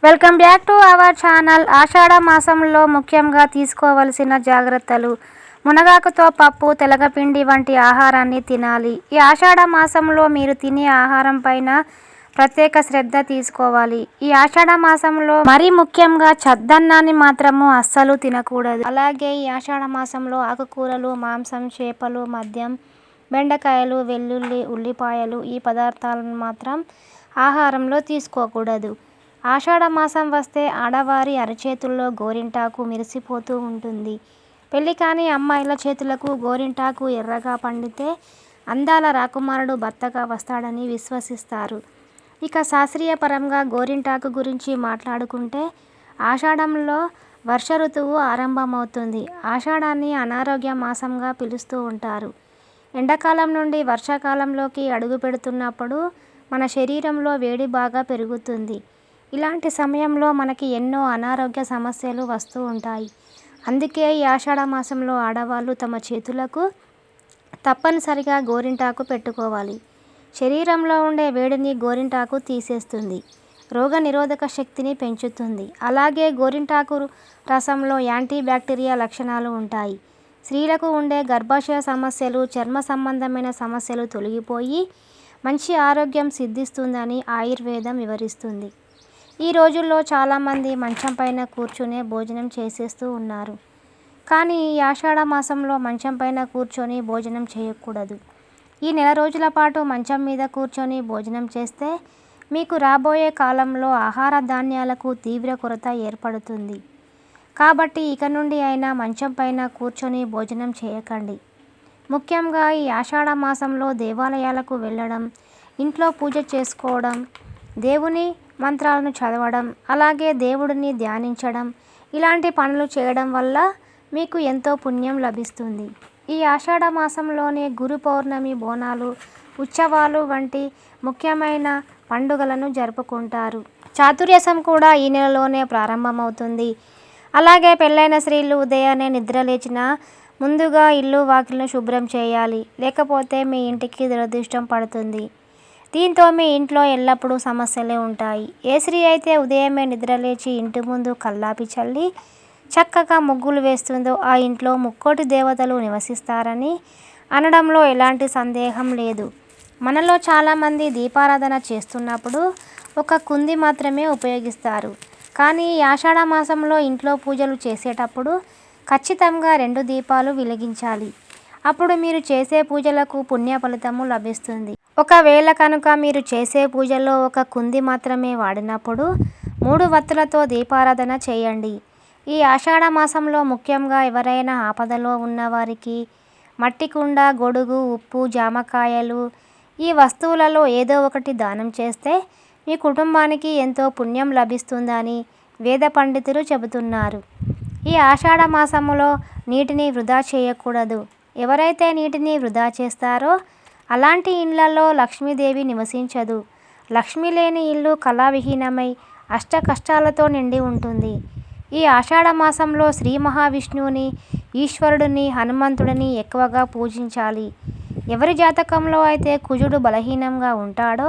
Welcome back to our channel. Ashadha మాసంలో ముఖ్యంగా తీసుకోవలసిన జాగ్రత్తలు. మునగాకుతో పప్పు, తెలగపిండి వంటి ఆహారాన్ని తినాలి. ఈ ఆషాఢ మాసంలో మీరు తినే ఆహారం పైన ప్రత్యేక శ్రద్ధ తీసుకోవాలి. ఈ ఆషాఢ మాసంలో మరీ ముఖ్యంగా చద్దన్నాన్ని మాత్రము అస్సలు తినకూడదు. అలాగే ఈ ఆషాఢ మాసంలో ఆకుకూరలు, మాంసం, చేపలు, మద్యం, బెండకాయలు, వెల్లుల్లి, ఉల్లిపాయలు ఈ పదార్థాలను మాత్రం ఆహారంలో తీసుకోకూడదు. ఆషాఢ మాసం వస్తే ఆడవారి అరచేతుల్లో గోరింటాకు మెరిసిపోతూ ఉంటుంది. పెళ్లి కాని అమ్మాయిల చేతులకు గోరింటాకు ఎర్రగా పండితే అందాల రాకుమారుడు భర్తగా వస్తాడని విశ్వసిస్తారు. ఇక శాస్త్రీయ పరంగా గోరింటాకు గురించి మాట్లాడుకుంటే ఆషాఢంలో వర్ష ఋతువు ఆరంభమవుతుంది. ఆషాఢాన్ని అనారోగ్య మాసంగా పిలుస్తూ ఉంటారు. ఎండాకాలం నుండి వర్షాకాలంలోకి అడుగు పెడుతున్నప్పుడు మన శరీరంలో వేడి బాగా పెరుగుతుంది. ఇలాంటి సమయంలో మనకి ఎన్నో అనారోగ్య సమస్యలు వస్తూ ఉంటాయి. అందుకే ఈ ఆషాఢ మాసంలో ఆడవాళ్ళు తమ చేతులకు తప్పనిసరిగా గోరింటాకు పెట్టుకోవాలి. శరీరంలో ఉండే వేడిని గోరింటాకు తీసేస్తుంది. రోగ నిరోధక శక్తిని పెంచుతుంది. అలాగే గోరింటాకు రసంలో యాంటీ బ్యాక్టీరియా లక్షణాలు ఉంటాయి. స్త్రీలకు ఉండే గర్భాశయ సమస్యలు, చర్మ సంబంధమైన సమస్యలు తొలగిపోయి మంచి ఆరోగ్యం సిద్ధిస్తుందని ఆయుర్వేదం వివరిస్తుంది. ఈ రోజుల్లో చాలామంది మంచం పైన కూర్చునే భోజనం చేసేస్తూ ఉన్నారు. కానీ ఈ ఆషాఢ మాసంలో మంచం పైన కూర్చొని భోజనం చేయకూడదు. ఈ నెల రోజుల పాటు మంచం మీద కూర్చొని భోజనం చేస్తే మీకు రాబోయే కాలంలో ఆహార ధాన్యాలకు తీవ్ర కొరత ఏర్పడుతుంది. కాబట్టి ఇక నుండి అయినా మంచం పైన కూర్చొని భోజనం చేయకండి. ముఖ్యంగా ఈ ఆషాఢ మాసంలో దేవాలయాలకు వెళ్ళడం, ఇంట్లో పూజ చేసుకోవడం, దేవుని మంత్రాలను చదవడం, అలాగే దేవుడిని ధ్యానించడం ఇలాంటి పనులు చేయడం వల్ల మీకు ఎంతో పుణ్యం లభిస్తుంది. ఈ ఆషాఢ మాసంలోనే గురు పౌర్ణమి, బోనాలు, ఉత్సవాలు వంటి ముఖ్యమైన పండుగలను జరుపుకుంటారు. చాతుర్మాసం కూడా ఈ నెలలోనే ప్రారంభమవుతుంది. అలాగే పెళ్ళైన స్త్రీలు ఉదయాన్నే నిద్ర లేచిన ముందుగా ఇల్లు వాకిలను శుభ్రం చేయాలి. లేకపోతే మీ ఇంటికి దురదృష్టం పడుతుంది. దీంతో మీ ఇంట్లో ఎల్లప్పుడూ సమస్యలే ఉంటాయి. ఏ స్త్రీ అయితే ఉదయమే నిద్రలేచి ఇంటి ముందు కల్లాపి చల్లి చక్కగా ముగ్గులు వేస్తుందో ఆ ఇంట్లో ముక్కోటి దేవతలు నివసిస్తారని అనడంలో ఎలాంటి సందేహం లేదు. మనలో చాలామంది దీపారాధన చేస్తున్నప్పుడు ఒక కుంది మాత్రమే ఉపయోగిస్తారు. కానీ ఈ ఆషాఢ మాసంలో ఇంట్లో పూజలు చేసేటప్పుడు ఖచ్చితంగా 2 దీపాలు వెలిగించాలి. అప్పుడు మీరు చేసే పూజలకు పుణ్య ఫలితము లభిస్తుంది. ఒకవేళ కనుక మీరు చేసే పూజలో ఒక కుంది మాత్రమే వాడినప్పుడు 3 వత్తులతో దీపారాధన చేయండి. ఈ ఆషాఢ మాసంలో ముఖ్యంగా ఎవరైనా ఆపదలో ఉన్నవారికి మట్టి కుండ, గొడుగు, ఉప్పు, జామకాయలు ఈ వస్తువులలో ఏదో ఒకటి దానం చేస్తే మీ కుటుంబానికి ఎంతో పుణ్యం లభిస్తుందని వేద పండితులు చెబుతున్నారు. ఈ ఆషాఢ మాసములో నీటిని వృధా చేయకూడదు. ఎవరైతే నీటిని వృధా చేస్తారో అలాంటి ఇళ్లలో లక్ష్మీదేవి నివసించదు. లక్ష్మి లేని ఇల్లు కళావిహీనమై అష్ట కష్టాలతో నిండి ఉంటుంది. ఈ ఆషాఢ మాసంలో శ్రీ మహావిష్ణువుని, ఈశ్వరుడిని, హనుమంతుడిని ఎక్కువగా పూజించాలి. ఎవరి జాతకంలో అయితే కుజుడు బలహీనంగా ఉంటాడో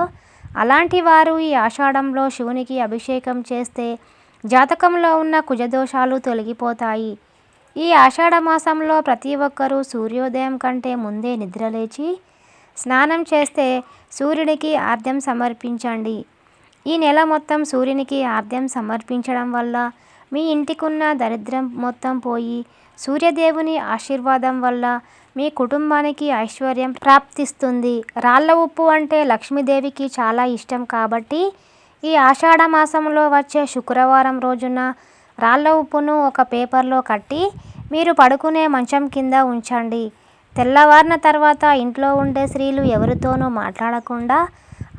అలాంటి వారు ఈ ఆషాఢంలో శివునికి అభిషేకం చేస్తే జాతకంలో ఉన్న కుజదోషాలు తొలగిపోతాయి. ఈ ఆషాఢ మాసంలో ప్రతి ఒక్కరూ సూర్యోదయం కంటే ముందే నిద్రలేచి స్నానం చేస్తే సూర్యునికి ఆర్ఘ్యం సమర్పించండి. ఈ నెల మొత్తం సూర్యునికి ఆర్ఘ్యం సమర్పించడం వల్ల మీ ఇంటికున్న దరిద్రం మొత్తం పోయి సూర్యదేవుని ఆశీర్వాదం వల్ల మీ కుటుంబానికి ఐశ్వర్యం ప్రాప్తిస్తుంది. రాళ్ళ ఉప్పు అంటే లక్ష్మీదేవికి చాలా ఇష్టం కాబట్టి ఈ ఆషాఢ మాసంలో వచ్చే శుక్రవారం రోజున రాళ్ళ ఉప్పును ఒక పేపర్లో కట్టి మీరు పడుకునే మంచం కింద ఉంచండి. తెల్లవారిన తర్వాత ఇంట్లో ఉండే స్త్రీలు ఎవరితోనూ మాట్లాడకుండా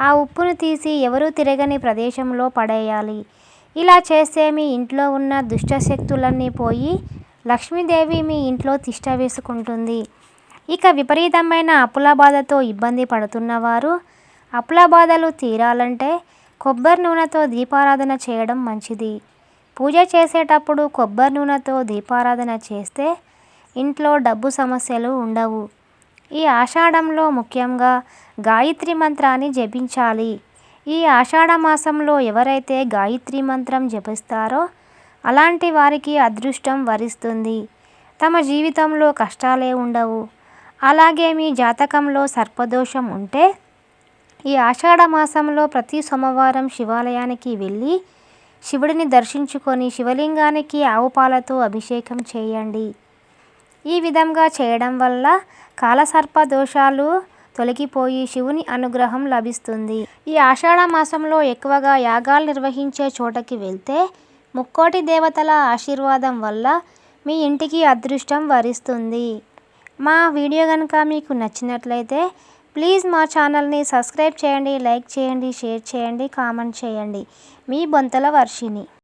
ఆ ఉప్పును తీసి ఎవరూ తిరగని ప్రదేశంలో పడేయాలి. ఇలా చేస్తే మీ ఇంట్లో ఉన్న దుష్టశక్తులన్నీ పోయి లక్ష్మీదేవి మీ ఇంట్లో తిష్ట వేసుకుంటుంది. ఇక విపరీతమైన అప్పుల బాధతో ఇబ్బంది పడుతున్నవారు అప్పుల బాధలు తీరాలంటే కొబ్బరి నూనెతో దీపారాధన చేయడం మంచిది. పూజ చేసేటప్పుడు కొబ్బరి నూనెతో దీపారాధన చేస్తే ఇంట్లో డబ్బు సమస్యలు ఉండవు. ఈ ఆషాఢంలో ముఖ్యంగా గాయత్రి మంత్రాన్ని జపించాలి. ఈ ఆషాఢ మాసంలో ఎవరైతే గాయత్రి మంత్రం జపిస్తారో అలాంటి వారికి అదృష్టం వరిస్తుంది. తమ జీవితంలో కష్టాలే ఉండవు. అలాగే మీ జాతకంలో సర్పదోషం ఉంటే ఈ ఆషాఢ మాసంలో ప్రతి సోమవారం శివాలయానికి వెళ్ళి శివుడిని దర్శించుకొని శివలింగానికి ఆవు పాలతో అభిషేకం చేయండి. ఈ విధంగా చేయడం వల్ల కాలసర్ప దోషాలు తొలగిపోయి శివుని అనుగ్రహం లభిస్తుంది. ఈ ఆషాఢ మాసంలో ఎక్కువగా యాగాలు నిర్వహించే చోటకి వెళ్తే ముక్కోటి దేవతల ఆశీర్వాదం వల్ల మీ ఇంటికి అదృష్టం వరిస్తుంది. మా వీడియో కనుక మీకు నచ్చినట్లయితే ప్లీజ్ మా ఛానల్ని సబ్స్క్రైబ్ చేయండి, లైక్ చేయండి, షేర్ చేయండి, కామెంట్ చేయండి. మీ బొంతల వర్షిణి.